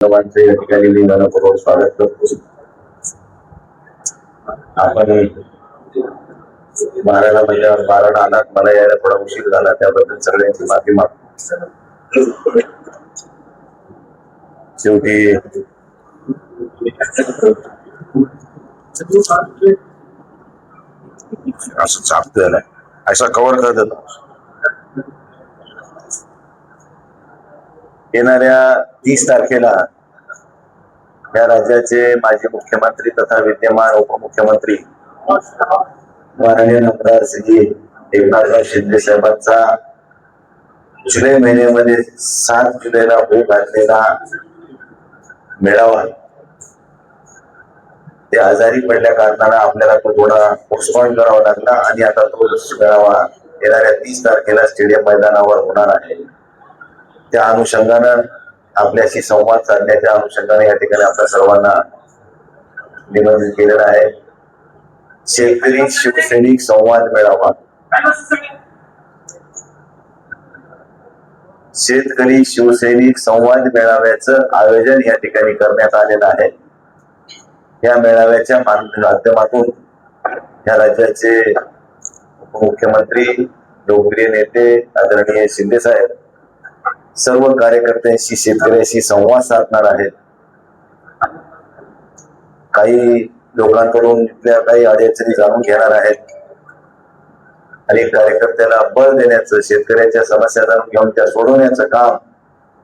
सर्वांचे या ठिकाणी मी मनपूर्वक स्वागत करतो. आपण बाराला म्हणजे बाराला आलात, मला यायला थोडा उशीर झाला, त्याबद्दल सगळ्यांची माफी मागतो. शेवटी असं चालतं असा कव्हर करत येणाऱ्या 30 तारखेला या राज्याचे माजी मुख्यमंत्री तथा विद्यमान उपमुख्यमंत्री माननीय आमदार श्री एकनाथराव शिंदे साहेबांचा जुलै महिन्यामध्ये 7 जुलैला होऊ घातलेला मेळावा ते आजारी पडल्या कारणाने आपल्याला तो थोडा पोस्टपोन करावा लागला आणि आता तो मेळावा येणाऱ्या 30 तारखेला स्टेडियम मैदानावर होणार आहे. त्या अनुषंगानं आपल्याशी संवाद साधण्याच्या अनुषंगाने या ठिकाणी आपल्या सर्वांना निमंत्रित केलेलं आहे. शेतकरी शिवसैनिक संवाद मेळावा, शेतकरी शिवसैनिक संवाद मेळाव्याचं आयोजन या ठिकाणी करण्यात आलेलं आहे. या मेळाव्याच्या माध्यमातून या राज्याचे उपमुख्यमंत्री, लोकप्रिय नेते आदरणीय शिंदे साहेब सर्व कार्यकर्त्यांशी, शेतकऱ्यांशी संवाद साधणार आहेत. काही लोकांकडून इथल्या काही अडचणी जाणून घेणार आहेत आणि कार्यकर्त्याला बळ देण्याचं, शेतकऱ्यांच्या समस्या जाणून घेऊन त्या सोडवण्याचं काम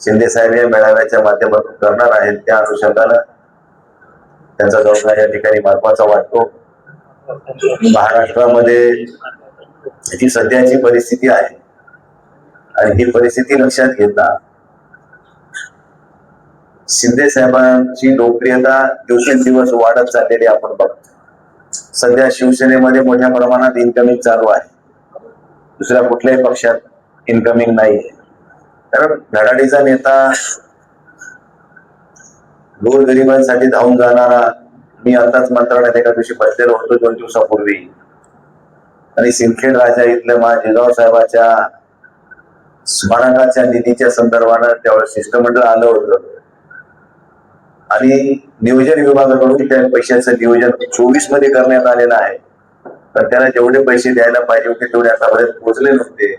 शिंदे साहेब या मेळाव्याच्या माध्यमातून करणार आहेत. त्या अनुषंगानं त्यांचा दौरा या ठिकाणी महत्वाचा वाटतो. महाराष्ट्रामध्ये जी सध्याची परिस्थिती आहे आणि ही परिस्थिती लक्षात घेता शिंदे साहेबांची लोकप्रियता दिवसेंदिवस वाढत चाललेली आपण बघतो. सध्या शिवसेनेमध्ये मोठ्या प्रमाणात इन्कमिंग चालू आहे. दुसऱ्या कुठल्याही पक्षात इन्कमिंग नाही. कारण धडाडीचा नेता, गोरगरिबांसाठी धावून जाणारा, मी आताच मंत्रालयात एका दिवशी बसलेलो होतो 2 दिवसापूर्वी आणि सिंदखेड राजा इथल्या जिजाऊ साहेबांच्या स्मारकाच्या निधीच्या संदर्भानं त्यावेळेस शिष्टमंडळ आलं होतं आणि नियोजन विभागाकडून त्या पैशाचं नियोजन 24 मध्ये करण्यात आलेलं आहे. तर त्याला जेवढे पैसे द्यायला पाहिजे होते तेवढे आतापर्यंत पोहोचले नव्हते.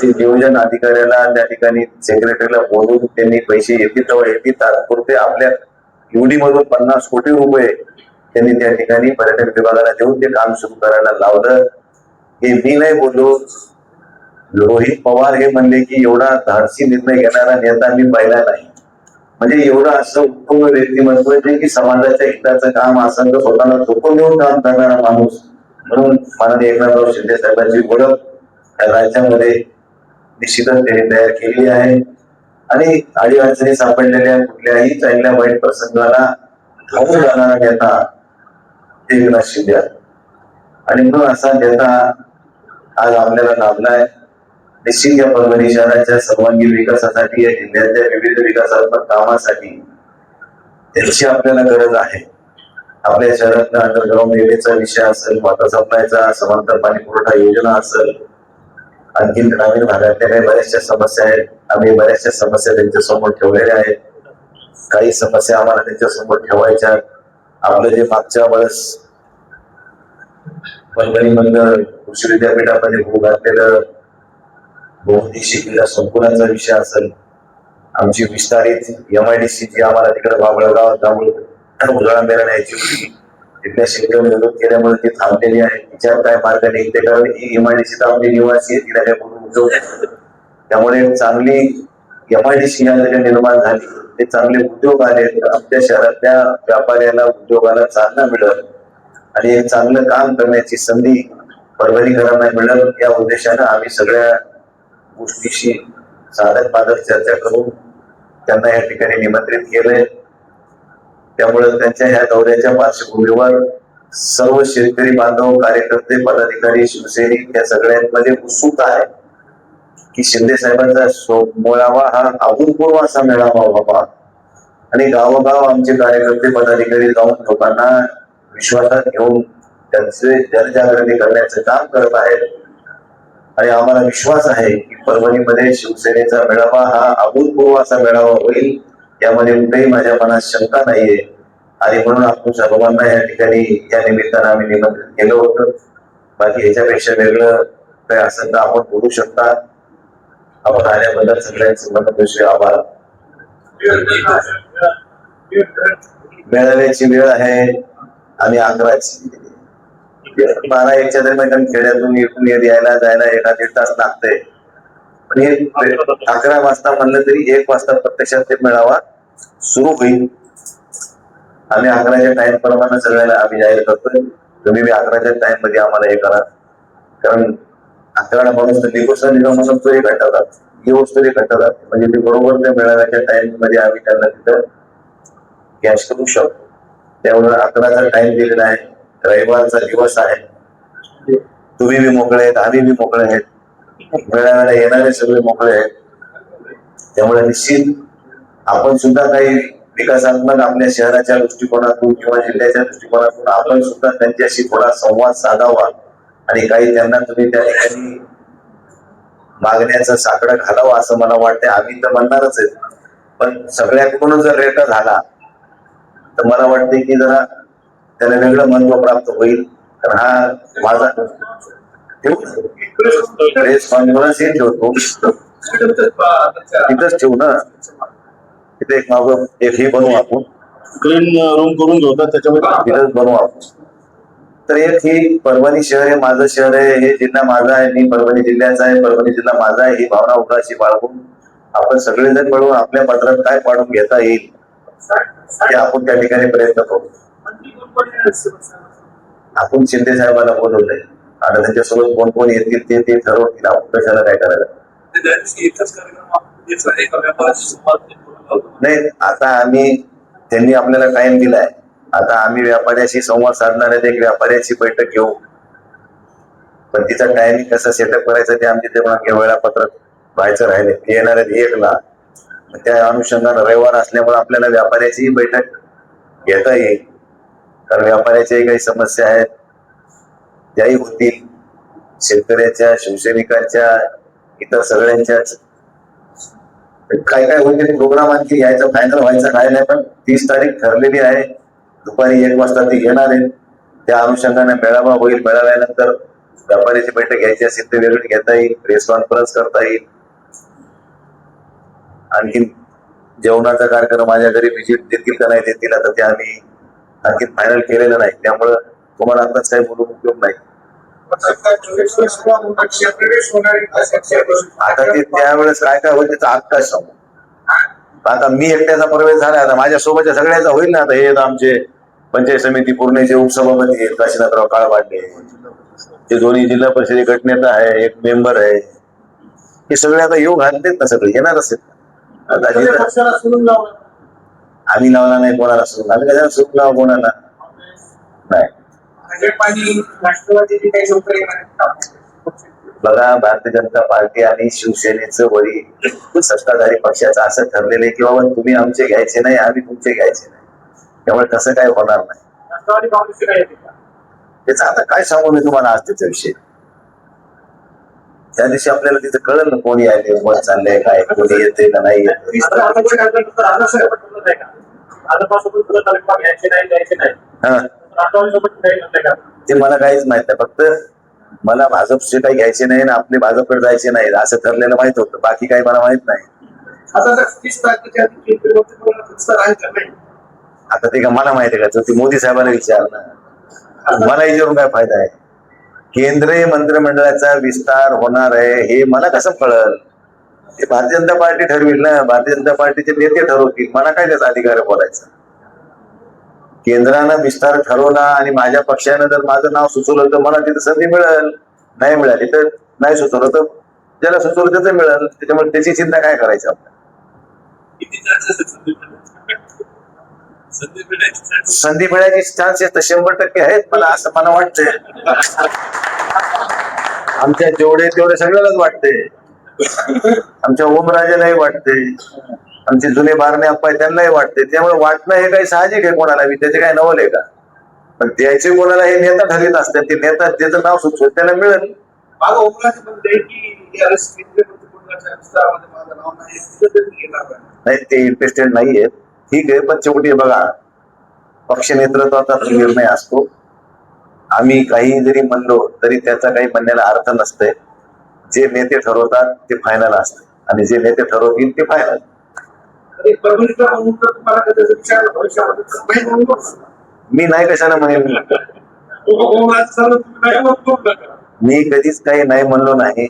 नियोजन अधिकाऱ्याला त्या ठिकाणी सेक्रेटरीला बोलवून त्यांनी पैसे येतील तेव्हा येतील तात्पुरते आपल्या युडी मधून 50 कोटी रुपये त्यांनी त्या ठिकाणी पर्यटन विभागाला देऊन ते काम सुरू करायला लावलं. हे मी नाही बोललो, रोहित पवार हे म्हणले की एवढा धाडसी निर्णय घेणारा नेता मी पाहिला नाही. म्हणजे एवढं असं उत्तम व्यक्तिमत्व जे की समाजाच्या हिताचं काम असं स्वतःला झोपून देऊन काम करणारा माणूस म्हणून माननीय एकनाथराव शिंदे साहेबांची ओळख राज्यामध्ये निश्चितच त्यांनी तयार केली आहे आणि अडीअडचणी सापडलेल्या कुठल्याही चांगल्या वाईट प्रसंगाला धावून जाणारा नेता एकनाथ शिंदे आणि म्हणून असा नेता आज आपल्याला लाभलाय. निश्चित या परभणी शहराच्या सर्वांगीण विकासासाठी, या जिल्ह्याच्या विविध विकासात्मक कामासाठी त्याची आपल्याला गरज आहे. आपल्या शहरातल्या अंडरग्राउंड रेल्वेचा विषय असेल, वॉटर सप्लायचा, समांतर पाणी पुरवठा योजना असेल, आणखी ग्रामीण भागातल्या काही बऱ्याचशा समस्या आहेत. आम्ही बऱ्याचशा समस्या त्यांच्या समोर ठेवलेल्या आहेत. काही समस्या आम्हाला त्यांच्या समोर ठेवायच्या. आपलं जे मागच्या वेळेस परभणी मधलं कृषी विद्यापीठामध्ये होऊ घातलेलं बहुउद्देशीय क्रीडा संकुलाचा विषय असेल, आमची विस्तारित MIDC जी आम्हाला तिकडे बाबळगावात जाऊन उजळा मेरण यायची होती, तिथल्या शेतकरी विरोध केल्यामुळे ती थांबलेली आहे. तिच्यावर काय मार्ग निघते, कारण ही MIDC तर आपली निवासी आहे, तिला काही म्हणून उद्योग, त्यामुळे चांगली MIDC या जरी निर्माण झाली, ते चांगले उद्योग आले तर आमच्या शहरातल्या व्यापाऱ्याला, उद्योगाला चालना मिळेल आणि एक चांगलं काम करण्याची संधी परभणीकरांना मिळेल. या उद्देशाने आम्ही सगळ्या गोष्टीशी साधक बाधक चर्चा करून त्यांना या ठिकाणी निमंत्रित केले. त्यामुळे त्यांच्या ह्या दौऱ्याच्या पार्श्वभूमीवर सर्व शेतकरी बांधव, कार्यकर्ते, पदाधिकारी, शिवसैनिक या सगळ्यांमध्ये उत्सुकता आहे की शिंदे साहेबांचा मेळावा हा अभूतपूर्व असा मेळावा व्हावा आणि गावोगाव आमचे कार्यकर्ते, पदाधिकारी जाऊन लोकांना विश्वासात घेऊन त्यांचे जनजागृती करण्याचं काम करत आहेत आणि आम्हाला विश्वास आहे की परभणीमध्ये शिवसेनेचा मेळावा हा अभूतपूर्व असा मेळावा होईल यामध्ये कुठेही माझ्या मनात शंका नाहीये आणि म्हणून आपण सर्वांना या ठिकाणी या निमित्तानं आम्ही निमंत्रित केलं होतं. बाकी ह्याच्यापेक्षा वेगळं काय असेल तर आपण बोलू शकता. आपण आल्याबद्दल सगळ्यांचे मनपूर्वक आभार. मेळाव्याची वेळ आहे आणि 11ची 12-1च्या दरम्यान खेड्यातून इकडून यायला जायला 1-1.5 तास लागते. पण हे 11 वाजता म्हणलं तरी 1 वाजता प्रत्यक्षात ते मेळावा सुरू होईल. आम्ही 11च्या टाइम प्रमाणे सगळ्याला आम्ही जाहीर करतोय. तुम्ही 11च्या टाइम मध्ये आम्हाला हे करा, कारण 11 माणूस तर दिवसा म्हणून तरी घटतात, दिवस तरी घटतात, म्हणजे ते बरोबर त्या मेळाव्याच्या टाइम मध्ये आम्ही त्यांना तिथं कॅश करू शकतो. त्यामुळे 11चा टाइम दिलेला आहे. रविवारचा दिवस आहे. तुम्ही बी मोकळे आहेत, आम्ही बी मोकळे आहेत, मेळाव्याला येणारे सगळे मोकळे आहेत. त्यामुळे निश्चित आपण सुद्धा काही विकासात्मक आपल्या शहराच्या दृष्टिकोनातून किंवा जिल्ह्याच्या दृष्टिकोनातून आपण सुद्धा त्यांच्याशी थोडा संवाद साधावा आणि काही त्यांना तुम्ही त्या ठिकाणी मागण्याचं साकडं घालावं असं मला वाटतं. आम्ही तर म्हणणारच आहे, पण सगळ्याकडून जर रेटा झाला तर मला वाटते की जरा त्याला वेगळं महत्व प्राप्त होईल. कारण हा माझा प्रेस कॉन्फरन्स हे ठेवतो तिथंच ठेवू ना, तिथे एक मागं एक हे बनवू आपण, ग्रीन रूम करून घेऊ त्याच्यामध्ये तिथंच बनवू आपण. तर एक ही परभणी शहर हे माझं शहर आहे, हे जिल्हा माझा आहे, मी परभणी जिल्ह्याचा आहे, परभणी जिल्हा माझा आहे, ही भावना उगाशी बाळगून आपण सगळेजण मिळून आपल्या पत्रात काय पाडून घेता येईल ते आपण त्या ठिकाणी प्रयत्न करू. आपण शिंदे साहेबांना बोलवलंय, आता त्यांच्यासोबत कोण कोण येतील ते ठरवतील. आपण कशाला काय करायचं नाही. आता आम्ही त्यांनी आपल्याला टाइम दिलाय, आता आम्ही व्यापाऱ्याशी संवाद साधणार आहे, एक व्यापाऱ्याची बैठक घेऊ. पण तिचा टायमिंग कसं सेटअप करायचं ते आमच्या ते वेळापत्रक व्हायचं राहिले. ते येणार आहेत 1ला, त्या अनुषंगाने रविवार असल्यामुळे आपल्याला व्यापाऱ्याची बैठक घेता येईल. कारण व्यापाऱ्याच्याही काही समस्या आहेत त्याही होतील, शेतकऱ्याच्या, शिवसैनिकांच्या, इतर सगळ्यांच्याच. काय काय होईल प्रोग्राम आणखी यायचा फायनल व्हायचा काय नाही, पण 30 तारीख ठरलेली आहे. दुपारी 1 वाजता ते येणार आहेत. त्या अनुषंगाने मेळावा होईल. मेळाव्यानंतर व्यापाऱ्याची बैठक घ्यायची असेल तर वेगळी घेता येईल, प्रेस कॉन्फरन्स करता येईल. आणखी जेवणाचा कार्यक्रम माझ्या घरी व्हिजिट देतील का नाही देतील आता ते आम्ही आणखी फायनल केलेलं नाही, त्यामुळं तुम्हाला आताच काही बोलून उपयोग नाही. आता ते त्यावेळेस काय काय होईल त्याचा आत्ताच सांगू. आता मी एकट्याचा प्रवेश झाला, आता माझ्या सोबतच्या सगळ्याचा होईल ना. आता हे आमचे पंचायत समिती पूर्णचे उपसभापती आहेत काशीनाथराव काळबांडे, ते दोन्ही जिल्हा परिषद गटनेता आहे, एक मेंबर आहे, हे सगळे आता योग घालतेत ना, सगळे येणार असेल. आम्ही लावला नाही कोणाला सुरू, आम्ही कशाला सुरू लावा कोणाला नाही. बघा, भारतीय जनता पार्टी आणि शिवसेनेचं वरी सत्ताधारी पक्षाचं असं ठरलेलं आहे की बाबा तुम्ही आमचे घ्यायचे नाही, आम्ही तुमचे घ्यायचे नाही. त्यामुळे तसं काय होणार नाही. त्याचं आता काय सांगू मी तुम्हाला आज त्याचा विषय. त्या दिवशी आपल्याला तिथे कळलं ना कोणी आहे, कोण चाललंय, काय कोणी येते का नाही येते. ते मला काहीच माहित नाही, फक्त मला भाजपचे काही घ्यायचे नाही ना आपले भाजपकडे जायचे नाही असं ठरलेलं माहित होतं. बाकी काही मला माहित नाही. आता ते का मला माहिती आहे का, ते मोदी साहेबांना विचारलं, मला विचारून काय फायदा आहे. केंद्रीय मंत्रिमंडळाचा विस्तार होणार आहे हे मला कसं कळलं. ते भारतीय जनता पार्टी ठरविल ना, भारतीय जनता पार्टीचे नेते ठरवतील, मला काय त्याचा अधिकार बोलायचा. केंद्रानं विस्तार ठरवला आणि माझ्या पक्षानं जर माझं नाव सुचवलं तर मला तिथे संधी मिळेल, नाही मिळाली तर नाही सुचवलं तर ज्याला सुचवलं त्याचं मिळेल. त्याच्यामुळे त्याची चिंता काय करायची आपल्याला. संधी मिळायची चान्सेस तर 100% आहेत, मला असं मला वाटतंय. आमच्या जेवढे तेवढे सगळ्यालाच वाटते, आमच्या ओमराजेलाही वाटते, आमचे जुने बारणे अप्पा त्यांनाही वाटते. त्यामुळे वाटणं हे काही साहजिक आहे कोणाला, त्याचे काय नवल आहे का. पण द्यायचे कोणाला हे नेता ठरवीत असतात, ते नेता ज्याचं नाव सुचवत त्याला मिळेल. नाही, ते इंटरेस्टेड नाहीये. ठीक आहे, पण शेवटी बघा, पक्ष नेतृत्वाचा निर्णय असतो. आम्ही काही जरी म्हणलो तरी त्याचा काही म्हणण्याला अर्थ नसतंय. जे नेते ठरवतात ते फायनल असते आणि जे नेते ठरवतील ते फायनल. मी नाही कशाला म्हणेन, मी कधीच काही नाही म्हणलो नाही,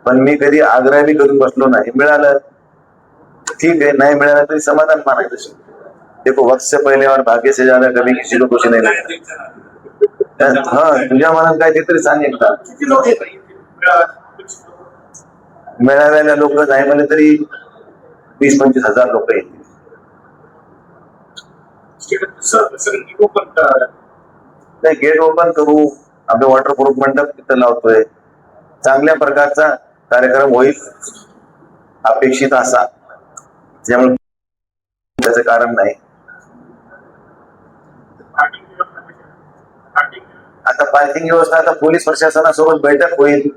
पण मी कधी आग्रह बी करून बसलो नाही. मिळालं ठीक है, नहीं मिळालं तरी समाधान मानायचं. देखो वक्त से पहले और भाग्य से ज्यादा कभी किसी को कुछ नहीं मिळत. हा, तुझ्या मनात काय ते तरी सांग एकदा. मिळालेल्या लोक नाही म्हणले तरी 20-25 हजार लोक येतील. नाही, गेट ओपन करू, आपले वॉटरप्रूफ मंडप तिथं लावतोय, चांगल्या प्रकारचा कार्यक्रम होईल अपेक्षित असा, त्यामुळे त्याचं कारण नाही. आता पार्किंग व्यवस्था, आता पोलीस प्रशासनासोबत बैठक होईल,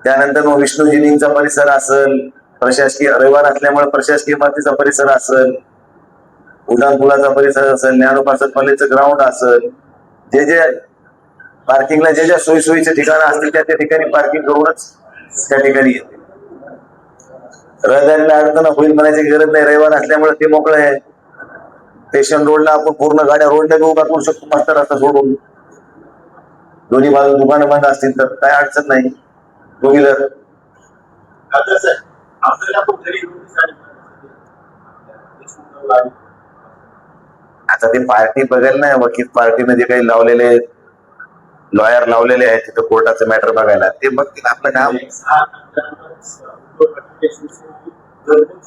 त्यानंतर मग विष्णूजींचा परिसर असेल, प्रशासकीय रविवार असल्यामुळे प्रशासकीय इमारतीचा परिसर असेल, उड्डाणपुलाचा परिसर असेल, ज्ञानोपासक कॉलेजचं ग्राउंड असेल, जे जे पार्किंगला जे ज्या सोयीचे ठिकाणं असतील त्या ठिकाणी पार्किंग करूनच त्या ठिकाणी येते. रहदारीला अडचण होईल म्हणायची गरज नाही, रविवार असल्यामुळे ते मोकळं आहे. स्टेशन रोडला आपण पूर्ण गाड्या रोडला उभा करू शकतो, मस्त रस्ता सोडून. दोन्ही बाजू दुकानं बंद असतील तर काय अडचण नाही. टू व्हीलर आता ते पार्टी बघायला नाही, वकील पार्टीने जे काही लावलेले लॉयर लावलेले आहेत तिथं कोर्टाचं मॅटर बघायला, ते बघतील आपलं काम.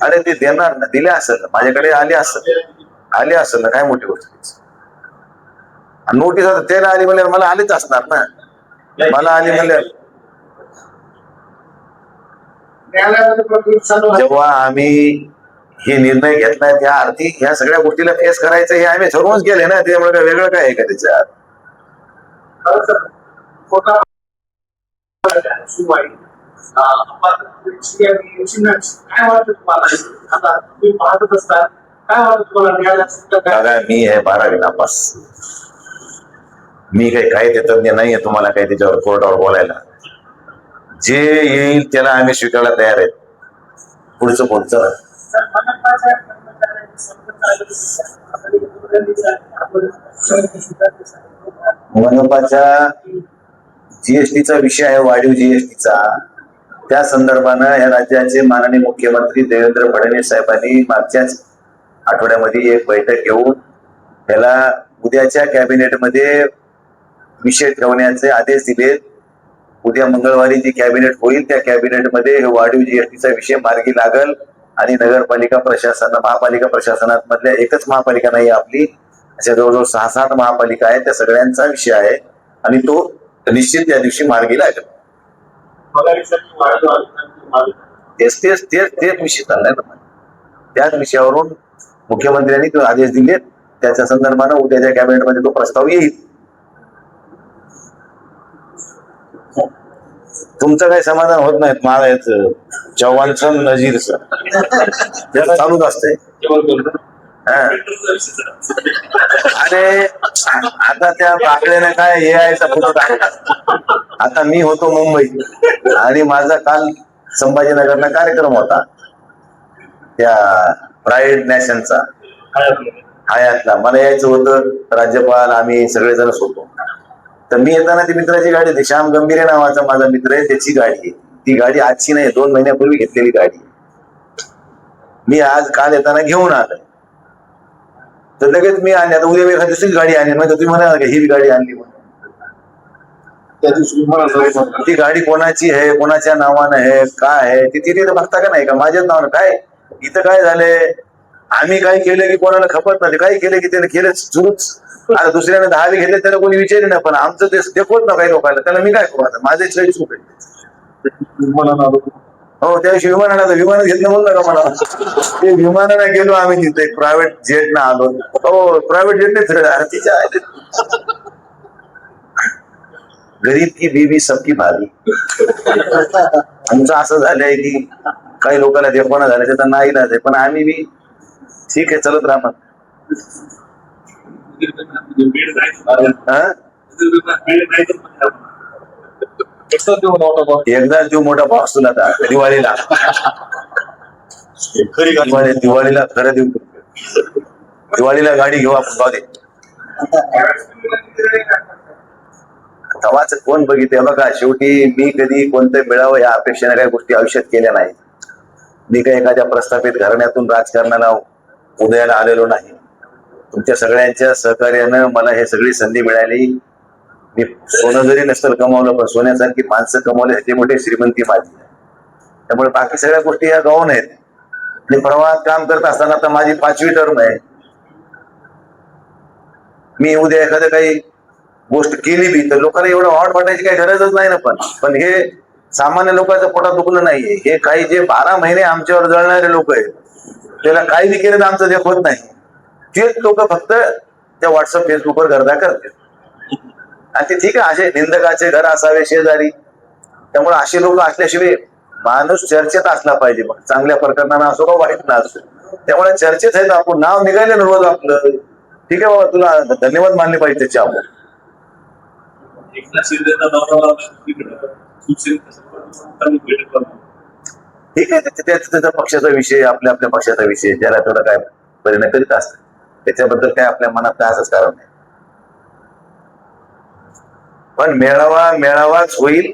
अरे ते देणार ना, दिले असेल ना, माझ्याकडे आले असेल ना, काय मोठी गोष्ट. नोटीस आता त्याला आली म्हणल्यावर मला आलीच असणार ना, मला आली म्हणल्यावर. जेव्हा आम्ही हे निर्णय घेतलाय त्या अर्थी ह्या सगळ्या गोष्टीला फेस करायचं हे आम्ही ठरवूनच गेले ना, त्यामुळे काय वेगळं काय आहे का त्याच्यात. मी आहे 12वी नापास, मी काही तज्ञ नाहीये तुम्हाला काही त्याच्यावर कोर्टावर बोलायला. जे येईल त्याला आम्ही स्वीकारायला तयार आहेत. पुढचं मनपाच्या जीएसटीचा विषय आहे, वाढीव जीएसटीचा. त्या संदर्भानं या राज्याचे माननीय मुख्यमंत्री देवेंद्र फडणवीस साहेबांनी मागच्याच आठवड्यामध्ये एक बैठक घेऊन त्याला उद्याच्या कॅबिनेटमध्ये विषय ठेवण्याचे आदेश दिले. उद्या मंगळवारी जी कॅबिनेट होईल त्या कॅबिनेटमध्ये वाढीव जीएसटीचा विषय मार्गी लागल आणि नगरपालिका प्रशासन महापालिका प्रशासनात मधल्या एकच महापालिका नाही आपली, अशा जवळजवळ 6-7 महापालिका आहेत, त्या सगळ्यांचा विषय आहे आणि तो निश्चित त्या दिवशी मार्गी लागेल. तेच विषय चाललाय ना, त्याच विषयावरून मुख्यमंत्र्यांनी तो आदेश दिले, त्याच्या संदर्भानं उद्याच्या कॅबिनेटमध्ये तो प्रस्ताव येईल. तुमचं काही समाधान होत नाही माळायचं चव्हाणचं नजीरचं त्याला चालूच असतंय. अरे आता त्या बाकड्याने काय हे यायचा फोटो टाकला. आता मी होतो मुंबईत आणि माझा काल संभाजीनगरला कार्यक्रम होता त्या प्राईड नॅशनचा हयातला. मला यायचं होतं, राज्यपाल आम्ही सगळेजणच होतो. तर मी येताना ती मित्राची गाडी होती, श्याम गंभीरे नावाचा माझा मित्र आहे, त्याची गाडी आहे. ती गाडी आजची नाही, 2 महिन्यापूर्वी घेतलेली गाडी. मी आज काल येताना घेऊन आलोय, तर लगेच मी आणली. आता उद्या मी एखादी दुसरी गाडी आणली, म्हणजे तुम्ही म्हणाल का ही गाडी आणली म्हणून. त्या दिवशी ती गाडी कोणाची आहे, कोणाच्या नावानं आहे, काय आहे ती तिथे बघता का नाही का माझ्याच नावानं. काय इथं काय झालंय, आम्ही काय केलं की कोणाला खपत नाही, काही केलं की त्याने केलं सुरूच. आता दुसऱ्याने 10 घेतले त्याला कोणी विचारले नाही, पण आमचं ते देखवत ना काही लोकांना, त्याला मी काय करू. आता माझे काही चूक आहे. हो, त्या दिवशी विमानानं घेतलं म्हणलं का मला, ते विमानानं गेलो आम्ही, तिथे प्रायव्हेट जेट ना आलो. हो, प्रायव्हेट जेट नाही, गरीब की बीवी सबकी भावी. आमचं असं झालंय की काही लोकांना देखवाना झालं त्याचा नाही इलाज आहे, पण आम्ही बी ठीक आहे चलत राहणार. एकदा देऊ मोठा बॉक्स तुला दिवाळीला. दिवाळीला खरं देऊ. दिवाळीला गाडी घेऊ आपण जाऊ. तवाच कोण बघितलं बघा. शेवटी मी कधी कोणतं मिळावं या अपेक्षेने काही गोष्टी आयुष्यात केल्या नाही. मी काही एखाद्या प्रस्थापित घराण्यातून राजकारणाला उदयाला आलेलो नाही. तुमच्या सगळ्यांच्या सहकार्यानं मला हे सगळी संधी मिळाली. मी सोनं जरी नसतं कमावलं, पण सोन्यासारखी माणसं कमावले ह्याची मोठी श्रीमंती माझी. त्यामुळे बाकी सगळ्या गोष्टी या गौण आहेत. आणि प्रवाहात काम करत असताना आता माझी 5वी टर्म आहे. मी उद्या एखादं काही गोष्ट केली बी तर लोकांना एवढं वाट वाटायची काही गरजच नाही ना. पण हे सामान्य लोकांचं पोटात दुखणं नाहीये. हे काही जे 12 महिने आमच्यावर जळणारे लोक आहेत, त्याला काही बी केलं तर आमचं देख होत नाही. तेच लोक फक्त त्या व्हॉट्सअप फेसबुकवर गर्दा करतात. आणि ते ठीक आहे, असे निंदकाचे घर असावे शेजारी. त्यामुळे असे लोक असल्याशिवाय माणूस चर्चेत असला पाहिजे. मग चांगल्या प्रकरणानं असो का वाईट ना असो. त्यामुळे चर्चेत आहेत. आपण नाव निघाले ना रोज आपलं, ठीक आहे बाबा, तुला धन्यवाद मानले पाहिजे त्याच्या. आपण ठीक आहे, त्याचा पक्षाचा विषय, आपल्या आपल्या पक्षाचा विषय, ज्याला त्याला काय परिणाम करीत असतात त्याच्याबद्दल काय आपल्या मनात काय असंच कारण नाही. पण मेळावाच होईल.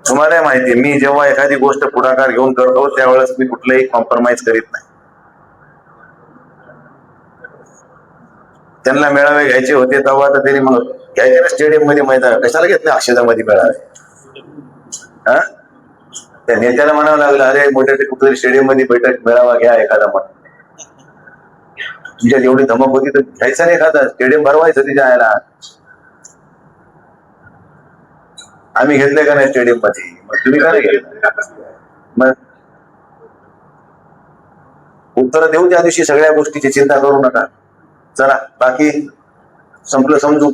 तुम्हाला माहिती, मी जेव्हा एखादी गोष्ट पुढाकार घेऊन करतो त्यावेळेस मी कुठलंही कॉम्प्रोमाइज करीत नाही. त्यांना मेळावे घ्यायचे होते तेव्हा तर त्यांनी मग घ्यायचे ना स्टेडियम मध्ये मैदान, कशाला घेतलं अक्षदामध्ये मेळावे. हा, त्या नेत्याला म्हणावं लागलं, अरे मोठ्या कुठेतरी स्टेडियम मध्ये बैठक मेळावा घ्या एखादा. म्हणून तुमच्यात एवढी धमक होती तर घ्यायचं नाही एखादा स्टेडियम भरवायचं तिच्या आयला. आम्ही घेतले का नाही स्टेडियम मध्ये, मग तुम्ही काय घेतलं. मग उत्तर देऊ त्या दिवशी. सगळ्या गोष्टीची चिंता करू नका. चला बाकी संपलं समजू.